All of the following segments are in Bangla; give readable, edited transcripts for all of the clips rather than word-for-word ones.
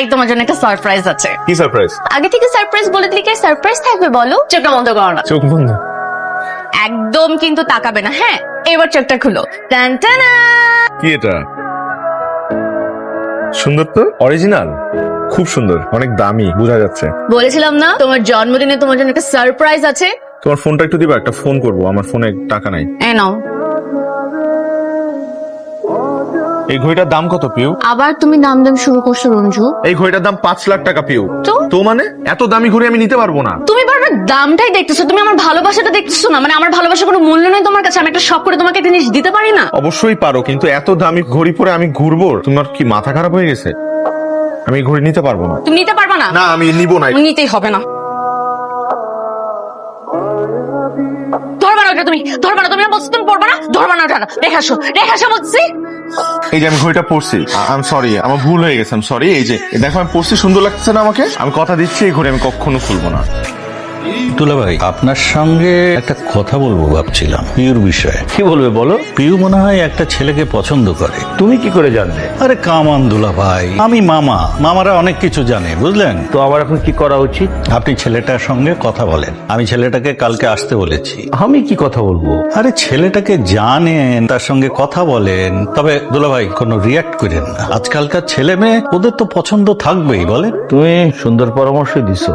ভাই তোমার জন্য একটা সারপ্রাইজ আছে। কি সারপ্রাইজ? আগে থেকে সারপ্রাইজ বলে দিলে কি সারপ্রাইজ থাকবে বলো? চোখটা বন্ধ করো না। চোখ বন্ধ? একদম কিন্তু তাকাবে না, হ্যাঁ? এবার চোখটা খুলো। টান টানা। কি এটা? সুন্দর তো, অরিজিনাল, খুব সুন্দর, অনেক দামি, বোঝা যাচ্ছে। বলেছিলাম না তোমার জন্মদিনে তোমার জন্য একটা সারপ্রাইজ আছে। তোমার ফোনটা একটু দিবা, একটা ফোন করবো, আমার ফোনে টাকা নাই। এই নাও। এই ঘড়িটার দাম কত পিউ? আবার তুমি দাম দাম শুরু করছো রঞ্জু। এই ঘড়িটার দাম 5 লাখ টাকা পিউ। তো মানে এত দামি ঘড়ি আমি নিতে পারবো না। তুমি বারবার দামটাই দেখতেছো, তুমি আমার ভালোবাসাটা দেখতেছো না। মানে আমার ভালোবাসার কোনো মূল্য নেই তোমার কাছে? আমি একটা শখ করে তোমাকে একটা জিনিস দিতে পারি না? অবশ্যই পারো, কিন্তু এত দামি ঘড়ি পরে আমি ঘুরবো? তোমার কি মাথা খারাপ হয়ে গেছে? আমি এই ঘড়ি নিতে পারবো না। তুমি নিতে পারবা না? না, আমি নিব না। নিতেই হবে না। ধরবা না ওটা, তুমি ধরবা না। তুমি বলছো তুমি পড়বা না, ধরবা না ওটা। রেখে আসো বলছি। এই যে আমি ঘড়িটা পরছি, আই এম সরি, আমার ভুল হয়ে গেছে, আই এম সরি। এই যে দেখো আমি পরছি, সুন্দর লাগছে না আমাকে? আমি কথা দিচ্ছি এই ঘড়ি আমি কখনো খুলবো না। দুলা ভাই, আপনার সঙ্গে একটা কথা বলবো ভাবছিলাম পিউর বিষয়ে। কি বলবে বলো? পিউ মনে হয় একটা ছেলেকে পছন্দ করে। তুমি কি করে জানলে? আরে কামান দুলা ভাই, আমি মামারা অনেক কিছু জানে, বুঝলেন? তো আমার এখন কি করা উচিত? আপনি ছেলেটার সঙ্গে কথা বলেন। আমি ছেলেটাকে কালকে আসতে বলেছি। আমি কি কথা বলবো? আরে ছেলেটাকে জানেন, তার সঙ্গে কথা বলেন। তবে দুলা ভাই কোনো রিয়াক্ট করেন না। আজকালকার ছেলে মেয়ে ওদের তো পছন্দ থাকবেই, বলেন? তুমি সুন্দর পরামর্শ দিছো।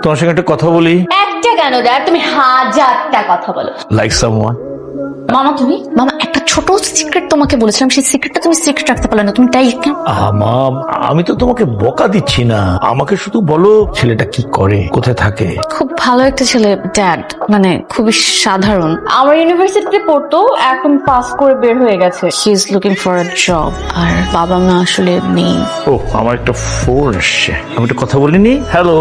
তোমার সঙ্গে একটা কথা বলি। একটা কেন দেয়, তুমি হাজারটা কথা বলো। Like someone. মামা একটা ছোট সিক্রেট তোমাকে বলেছিলাম, সেই সিক্রেটটা তুমি সিক্রেট রাখতে পারলে না। তুমি তাই কেন? আমি তো তোমাকে বকা দিচ্ছি না, আমাকে শুধু বলো ছেলেটা কি করে, কোথায় থাকে। খুব ভালো একটা ছেলে ড্যাড, মানে খুবই সাধারণ। আমার ইউনিভার্সিটিতে পড়তো, এখন পাস করে বের হয়ে গেছে। He is looking for a job. আর বাবা মা আসলে নেই। ও, আমার একটা ফোন আসছে, আমি একটা কথা বলিনি। হ্যালো।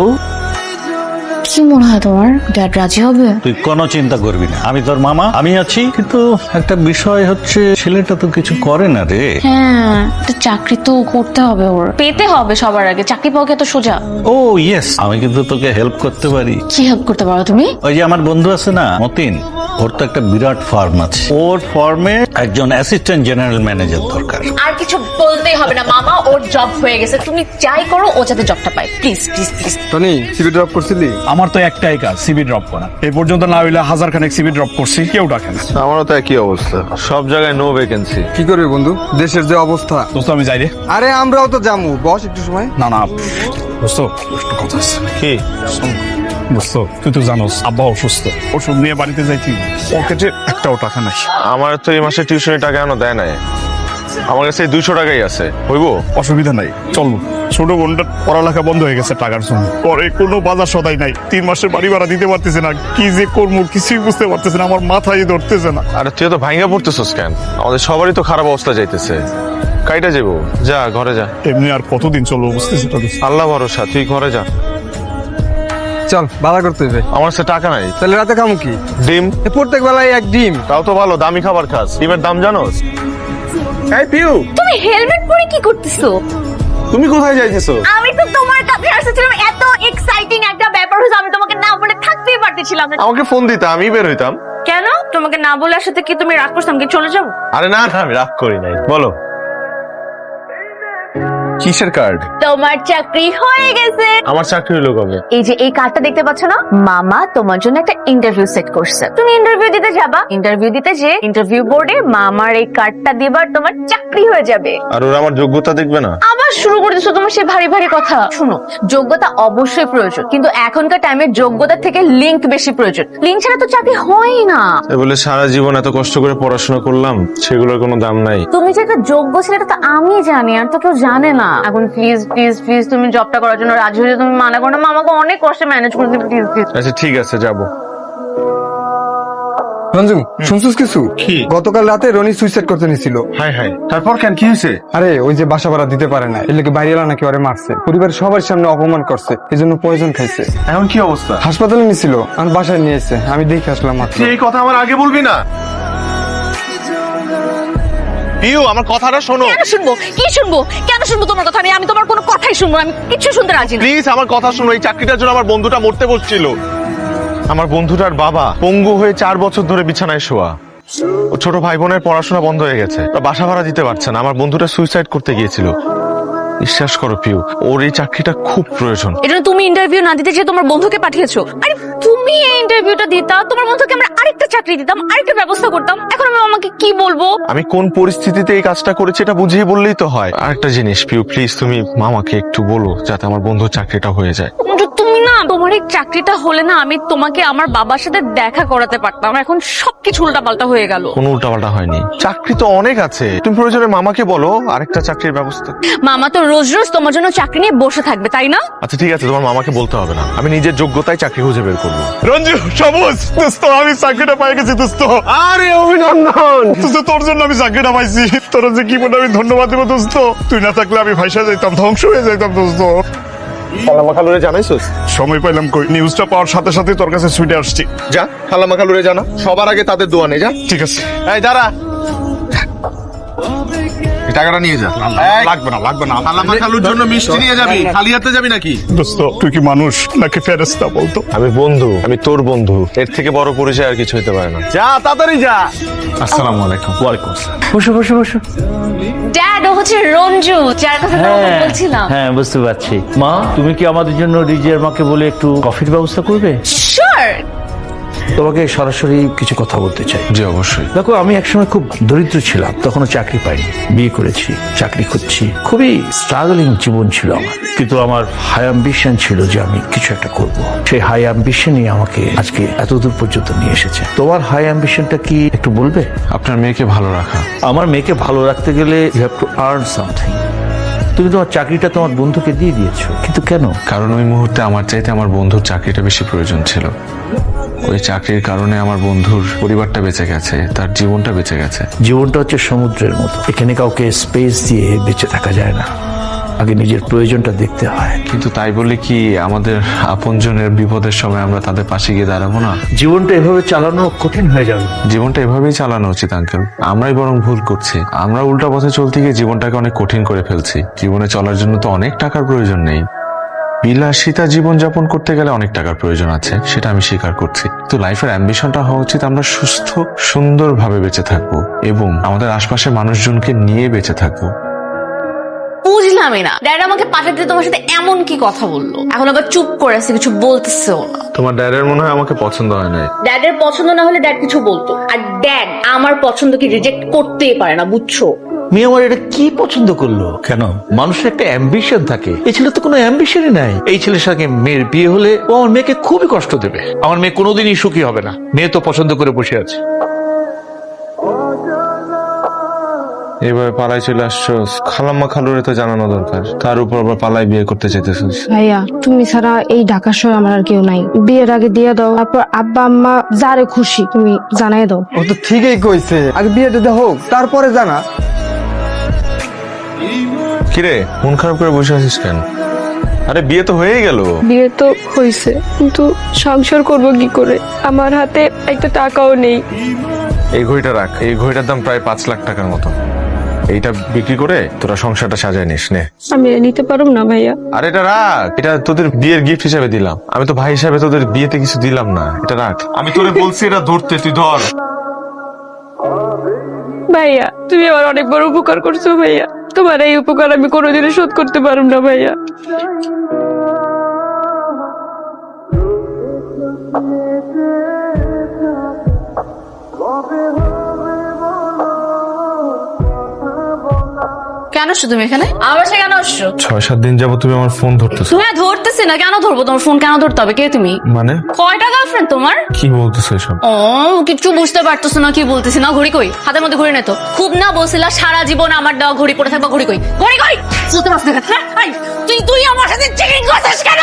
কি মনে হয় তোমার ড্যাড রাজি হবে? তুই কোনো চিন্তা করবি না, আমি তোর মামা, আমি আছি। কিন্তু একটা বিষয় হচ্ছে, ছেলেটা তো কিছু করে না রে। হ্যাঁ, একটা চাকরি তো করতে হবে, ওর পেতে হবে সবার আগে। চাকরি পাওয়া কি এত সোজা? ও ইয়েস, আমি কিন্তু তোকে হেল্প করতে পারি। কি হেল্প করতে পারো তুমি? ওই যে আমার বন্ধু আছে না মতিন, ওর তো একটা বিরাট ফার্ম আছে। ওর ফার্মে একজন অ্যাসিস্ট্যান্ট জেনারেল ম্যানেজার দরকার। আর কিছু বলতেই হবে না মামা, ওর জব হয়ে গেছে। তুমি যাই করো, ও যাতে জবটা পায়। Please please please. Tony, CB drop করছিলি? আমার তো একটাই কাজ, সিবি ড্রপ করা। এই পর্যন্ত না হইলে 1000 সিবি ড্রপ করছি, কেউ ডাকে না। আমারও তো একই অবস্থা, সব জায়গায় নো ভ্যাকেন্সি। কি করবি বন্ধু, দেশের যে অবস্থা। দোস্ত আমি যাই রে। আরে আমরাও তো জামু, বস একটু সময়। না দোস্ত একটু কথা আছে। কি? দোস্ত তুই তো জানোস আব্বা অসুস্থ, ওষুধ নিয়ে বাড়িতে যাইতি, পকেটে একটাও টাকা নাই। আমার তো এই মাসে টিউশনের টাকা এখনো দেয় নাই। আমার কাছে 200 টাকাই আছে, হইব? অসুবিধা নাই, চল। ছোট বোনটার পড়ালেখা বন্ধ হয়ে গেছে টাকার জন্য, পরে কোনো বাজার সদাই নাই। 3 মাসের বাড়ি ভাড়া দিতে পারতেছে না, কি যে করবো কিছুই বুঝতে পারতেছে না, আমার মাথায় ধরতেছে না। আরে তুই তো ভাঙ্গা পড়তেছস কেন? আমাদের সবারই তো খারাপ অবস্থা যাইতেছে। কাইটা যাবো, যা ঘরে যা। এমনি আর কতদিন চলবো বুঝতেছি তো। আল্লাহ ভরসা, তুই ঘরে যা। চল, বাধা করতে হবে। আমার কাছে টাকা নাই। তাহলে রাতে খামু কি? ডিম। প্রত্যেক বেলায় এক ডিম। তাও তো ভালো, দামি খাবার খাস। ডিমের দাম জানোস? এই পিউ, তুমি হেলমেট পরে কি করতেছো? তুমি কোথায় যাইতেছো? আমি তো তোমার কাছে আসছিলাম, এত এক্সাইটিং একটা ব্যাপার হয়েছে, আমি তোমাকে না বলে থাকতেই পারতেছিলাম না। আমাকে ফোন দিতে, আমি বের হইতাম। কেন? তোমাকে না বলে আসাতে কি তুমি রাগ করছো? আমি কি চলে যাবো? আরে না, আমি রাগ করি নাই। বলো কিসের কার্ড? তোমার চাকরি হয়ে গেছে। আমার চাকরি হলো কবে? এই যে এই কার্ডটা দেখতে পাচ্ছ না, মামা তোমার জন্য একটা ইন্টারভিউ সেট করছে। তুমি ইন্টারভিউ দিতে যাবা, ইন্টারভিউ দিতে যে ইন্টারভিউ বোর্ডে মামার এই কার্ডটা দিবার, তোমার চাকরি হয়ে যাবে। আর ওরা আমার যোগ্যতা দেখবে না? আবার শুরু করে দিচ্ছ তোমার সে ভারী ভারী কথা। শুনো, যোগ্যতা অবশ্যই প্রয়োজন, কিন্তু এখনকার টাইমে যোগ্যতা থেকে লিঙ্ক বেশি প্রয়োজন। লিঙ্ক ছাড়া তো চাকরি হয়ই না। এ বলে সারা জীবন এত কষ্ট করে পড়াশোনা করলাম, সেগুলোর কোনো দাম নাই। তুমি যে একটা যোগ্য ছেলেটা তো আমি জানি, আর তো কেউ জানে না। এখন প্লিজ প্লিজ প্লিজ তুমি জবটা করার জন্য রাজি হয়ে, তুমি মানা করো না। মামাকে অনেক কষ্টে ম্যানেজ করে দিবে, প্লিজ প্লিজ। আচ্ছা ঠিক আছে, যাবো। রঞ্জু, শুনছিস কিছু? কি? গতকাল রাতে রনি সুইসাইড করতে নিছিল। হাই হাই, তারপর কেন, কি হয়েছে? আরে ওই যে বাসা ভাড়া দিতে পারে না, এর লেগে বাইরেলা নাকি ওরে মারছে, পরিবারের সবার সামনে অপমান করছে, এই জন্য পয়জন খাইছে। এখন কি অবস্থা? হাসপাতালে নিছিল, আমার বাসায় নিয়ে এসে আমি দেখে আসলাম মাত্র। তুই এই কথা আমার আগে বলবি না? পিউ, আমার কথাটা শোনো। কেন শুনবো? কি শুনবো? কেন শুনবো তোমার কথা? আমি তোমার কোনো কথাই শুনবো না, আমি কিছু শুনতে রাজি না। প্লিজ আমার কথা শোনো। এই চাকরিটার জন্য আমার বন্ধুটা মরতে বসছিল। আমার বন্ধুটার বাবা পঙ্গু হয়ে 4 বছর ধরে বিছানায় শোয়া। ও ছোট ভাই বোনের পড়াশোনা বন্ধ হয়ে গেছে, ওরা বাসা ভাড়া দিতে পারছে না। আমার বন্ধুটা সুইসাইড করতে গিয়েছিল। বিশ্বাস করো পিউ, ওর এই চাকরিটা খুব প্রয়োজন। এটা তুমি ইন্টারভিউ না দিতে যে তোমার বন্ধুকে পাঠিয়েছো। আরে তুমি এই ইন্টারভিউটা দিতা, তোমার বন্ধুকে আমরা আরেকটা চাকরি দিতাম, আরেকটা ব্যবস্থা করতাম। এখন আমি আমাকে কি বলবো? আমি কোন পরিস্থিতিতে এই কাজটা করেছি এটা বুঝিয়ে বললেই তো হয়। আরেকটা জিনিস পিউ, প্লিজ তুমি মামাকে একটু বলো যাতে আমার বন্ধুর চাকরিটা হয়ে যায়। কিন্তু তুমি না, তোমার এই চাকরিটা হলে না আমি তোমাকে আমার বাবার সাথে দেখা করাতে পারতাম। এখন সবকিছু উল্টাপাল্টা হয়ে গেল। কোনো উল্টাপাল্টা হয়নি, চাকরি তো অনেক আছে। তুমি প্রয়োজনে মামাকে বলো আরেকটা চাকরির ব্যবস্থা। মামা তো রোজ রোজ তোমার জন্য চাকরি নিয়ে বসে থাকবে, তাই না? আচ্ছা ঠিক আছে, তোমার মামাকে বলতে হবে না, আমি নিজের যোগ্যতায় চাকরি খুঁজে বের করবো। রঞ্জু, সবুজ, দোস্ত, আমি চাকরিটা পাই গেছি দোস্ত। আরে অভিনন্দন। দোস্ত, তোর জন্য আমি চাকরিটা পাইছি। তোর যে কি বলে আমি ধন্যবাদ দেবো দোস্ত। তুই না থাকলে আমি ভাইসা যাইতাম, ধ্বংস হয়ে যাইতাম দোস্ত। খালাম্মা খালুরে জানাইছস? সময় পাইলাম কই, নিউজটা পাওয়ার সাথে সাথে তোর কাছে ছুটে আসছি। যা খালাম্মা খালুরে জানা, সবার আগে তাদের দোয়া নেই। যা। ঠিক আছে। এই দাঁড়া, এই টাকাটা নিয়ে যা। এই, লাগবে না, লাগবে না। খালাম্মা খালুর জন্য মিষ্টি নিয়ে যাবি, খালি হাতে যাবি নাকি? দোস্ত, তুই কি মানুষ নাকি ফেরেশতা বলতো? আমি বন্ধু, আমি তোর বন্ধু, এর থেকে বড় পরিচয় আর কিছু হতে পারে না। যা তাড়াতাড়ি যা। আসসালামু আলাইকুম। ওয়ালাইকুম আসসালাম। বসো বসো বসো। ড্যাড, ও হচ্ছে রঞ্জু, যার কথা তোমাকে বলছিলাম। হ্যাঁ বুঝতে পারছি। মা, তুমি কি আমাদের জন্য রিজিয়ার মাকে বলে একটু কফির ব্যবস্থা করবে? শিওর। তোমাকে সরাসরি কিছু কথা বলতে চাই। জি অবশ্যই। দেখো, আমি একসময় খুব দরিদ্র ছিলাম, তখনও চাকরি পাইনি, বিয়ে করেছি, চাকরি খুঁজছি, খুবই স্ট্রাগলিং জীবন ছিল আমার। কিন্তু আমার হাই অ্যাম্বিশন ছিল যে আমি কিছু একটা করব। সেই হাই অ্যাম্বিশনই আমাকে আজকে এতদূর পর্যন্ত নিয়ে এসেছে। তোমার হাই অ্যাম্বিশনটা কি একটু বলবে? আপনার মেয়েকে ভালো রাখা। আমার মেয়েকে ভালো রাখতে গেলে you have to earn something. তুমি তোমার চাকরিটা তোমার বন্ধুকে দিয়ে দিয়েছো, কিন্তু কেন? কারণ ওই মুহূর্তে আমার চাইতে আমার বন্ধুর চাকরিটা বেশি প্রয়োজন ছিল। ওই চাকরির কারণে আমার বন্ধুর পরিবারটা বেঁচে গেছে, তার জীবনটা বেঁচে গেছে। জীবনটা হচ্ছে সমুদ্রের মতো, এখানে কাউকে স্পেস দিয়ে বেঁচে থাকা যায় না, আগে নিজের প্রয়োজনটা দেখতে হয়। কিন্তু তাই বলে কি আমাদের আপনজনের বিপদের সময় আমরা তাদের পাশে গিয়ে দাঁড়াবো না? জীবনটা এভাবে চালানো কঠিন হয়ে যাবে। জীবনটা এভাবেই চালানো উচিত আঙ্কেল। আমরাই বরং ভুল করছি। আমরা উল্টা পথে চলতে গিয়ে জীবনটাকে অনেক কঠিন করে ফেলছি। জীবনে চলার জন্য তো অনেক টাকার প্রয়োজন নেই। বিলাসিতা জীবন যাপন করতে গেলে অনেক টাকার প্রয়োজন আছে, সেটা আমি স্বীকার করছি। তো লাইফের অ্যাম্বিশনটা হওয়া উচিত আমরা সুস্থ সুন্দরভাবে বেঁচে থাকবো এবং আমাদের আশপাশের মানুষজনকে নিয়ে বেঁচে থাকবো। বুঝলামই না, ড্যাড আমাকে পাঠাতে তোমার সাথে এমন কি কথা বললো, এখন আবার চুপ করে আছে, কিছু বলতেছেও না। তোমার ড্যাডের মনে হয় আমাকে পছন্দ হয় না। ড্যাডের পছন্দ না হলে ড্যাড কিছু বলতো, আর ড্যাড আমার পছন্দকে রিজেক্ট করতেই পারে না, বুঝছো? মেয়ে আমার এটা কি পছন্দ করলো? কেন? মানুষের একটা অ্যাম্বিশন থাকে, এই ছেলে তো কোনো অ্যাম্বিশনই নাই। এই ছেলের সঙ্গে মেয়ের বিয়ে হলে ও আমার মেয়েকে খুবই কষ্ট দেবে। আমার মেয়ে কোনোদিনই সুখী হবে না। মেয়ে তো পছন্দ করে বসে আছে। এইভাবে পালায় চলে আসছো, খালাম্মা খালুরে তো জানানো দরকার। তার উপর আবার পালায় বিয়ে করতে চাইতেছিস। ভাইয়া, তুমি ছাড়া এই ঢাকা শহরে আমার আর কেউ নাই। বিয়ের আগে দিয়ে দাও, তারপর আব্বা আম্মা যারে খুশি তুমি জানাই দাও। ও তো ঠিকই কইছে, আগে বিয়েটা হোক তারপরে জানা। কিরে মন খারাপ করে বসে আছিস কেন? আরে বিয়ে তো হয়েই গেল। বিয়ে তো হয়েছে, কিন্তু সংসার করব কি করে? আমার হাতে একটা টাকাও নেই। এই ঘড়িটা রাখ, এই ঘড়িটার দাম প্রায় 5 লাখ টাকার মতো। এইটা বিক্রি করে তোরা সংসারটা সাজায় নিস নে। আমি নিতে পারুম না ভাইয়া। আর এটা রাখ, এটা তোদের বিয়ের গিফট হিসেবে দিলাম। আমি তো ভাই হিসাবে তোদের বিয়েতে কিছু দিলাম না, এটা রাখ। আমি তোরে বলছি এটা ধরতে, তুই ধর। ভাইয়া, তুমি আমার অনেক বড় উপকার করছো ভাইয়া। তোমার এই উপকার আমি কোনোদিনও শোধ করতে পারুম না ভাইয়া। কেন আসছো তুমি এখানে? আমার বাসায় কেন আসছো? 6-7 দিন যাবো তুমি আমার ফোন ধরতেছো। তুমি ধরতেছি না, কেন ধরবো? তোমার ফোন কেন ধরতে হবে? কে তুমি? মানে কয়টা গার্লফ্রেন্ড তোমার? কি বলতেছো এসব? ও, কিছু বুঝতে পারতেছো না কি বলতেছি না? ঘড়ি কই? হাতের মধ্যে ঘড়ি নেই তো? খুব না বলছিলা সারা জীবন আমার দেওয়া ঘড়ি পরে থাকবা, ঘড়ি কই? ঘড়ি কই? বুঝতে পারছ না? হ্যাঁ, তুই আমার সাথে চিটিং করছিস কেন?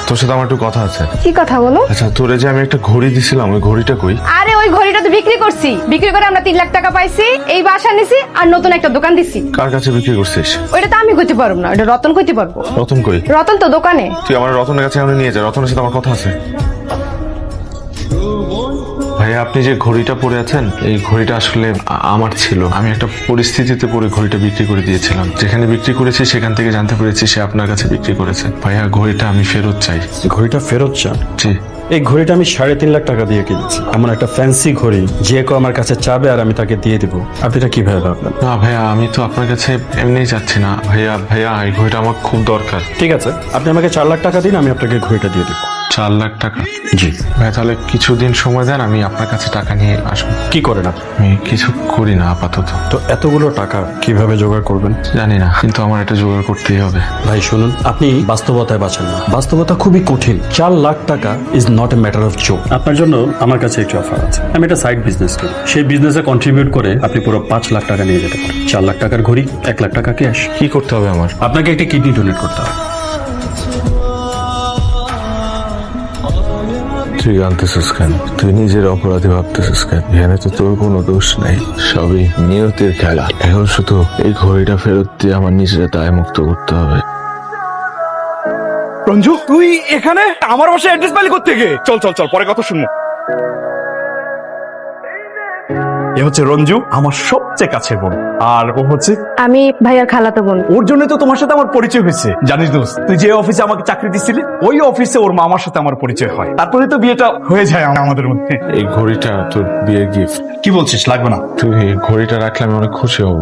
তোর সাথে আমার একটু কথা আছে। কি কথা বলো? আচ্ছা, তোরে যে আমি একটা ঘড়ি দিছিলাম, ওই ঘড়িটা কই? আরে ওই ঘড়িটা তো বিক্রি করছি, বিক্রি করে আমরা 3 লাখ টাকা পাইছি, এই বাসা নিছি আর নতুন একটা দোকান দিছি। কার কাছে বিক্রি করছিস? ওইটা তো আমি কইতে পারবো না, ওটা রতন কইতে পারবো। রতন কই? রতন তো দোকানে। তুই আমার রতনের কাছে এখন নিয়ে যা, রতনের সাথে আমার কথা আছে। ভাইয়া আপনি যে ঘড়িটা পরে আছেন এই ঘড়িটা আসলে আমার ছিল। আমি একটা পরিস্থিতিতে পরে ঘড়িটা বিক্রি করে দিয়েছিলাম। যেখানে বিক্রি করেছি সেখান থেকে জানতে পেরেছি সে আপনার কাছে বিক্রি করেছে। ভাইয়া ঘড়িটা আমি ফেরত চাই। ঘড়িটা ফেরত চান? জি। এই ঘড়িটা আমি 3.5 লাখ টাকা দিয়ে কিনেছি। এমন একটা ফ্যান্সি ঘড়ি যে কেউ আমার কাছে চাবে আর আমি তাকে দিয়ে দিব, আপনি এটা কিভাবে ভাবলেন? না ভাইয়া, আমি তো আপনার কাছে এমনিই যাচ্ছি না। ভাইয়া ভাইয়া এই ঘড়িটা আমার খুব দরকার। ঠিক আছে, আপনি আমাকে 4 লাখ টাকা দিন, আমি আপনাকে ঘড়িটা দিয়ে দিব। 4 লাখ টাকা? জি। ভাইয়া তাহলে কিছুদিন সময় দেন, আমি আপনার কাছে টাকা নিয়ে আসবো। কি করেন আপনি? আমি কিছু করি না আপাতত। তো এতগুলো টাকা কিভাবে জোগাড় করবেন? জানি না, কিন্তু আমার এটা জোগাড় করতেই হবে। ভাই শুনুন, আপনি বাস্তবতায় বাঁচেন না। বাস্তবতা খুবই কঠিন। 4 লাখ টাকা is not a matter of joke. আপনার জন্য আমার কাছে একটি অফার আছে। আমি একটা সাইড বিজনেস করি, সেই বিজনেসে কন্ট্রিবিউট করে আপনি পুরো 5 লাখ টাকা নিয়ে যেতে পারেন। 4 লাখ টাকার ঘড়ি, 1 লাখ টাকা ক্যাশ। কি করতে হবে আমার? আপনাকে একটা কিডনি ডোনেট করতে হবে। তুই জানতেছিস কেন? তুই নিজের অপরাধী ভাবতেছিস কেন? এখানে তো তোর কোনো দোষ নাই, সবই নিয়তির খেলা। এখন শুধু এই ঘড়িটা ফেরত দিয়ে আমার নিজের দায় মুক্ত করতে হবে। রঞ্জু, তুই এখানে? আমার বাসায় অ্যাড্রেস পাইলি কোত্থেকে? চল চল চল, পরে কথা শুনবো। এ হচ্ছে রঞ্জু, আমার সবচেয়ে কাছের বোন। আর ও হচ্ছে, আমি ভাইয়ার খালাতো বোন। ওর জন্য তো তোমার সাথে আমার পরিচয় হয়েছে। জানিস দোস্ত, তুই যে অফিসে আমাকে চাকরি দিছিলি ওই অফিসে ওর মামার সাথে আমার পরিচয় হয়। তারপরে তো বিয়েটা হয়ে যায় আমাদের মধ্যে। এই ঘড়িটা তোর বিয়ের গিফট। কি বলছিস? লাগবে না। তুই এই ঘড়িটা রাখলে আমি অনেক খুশি হব।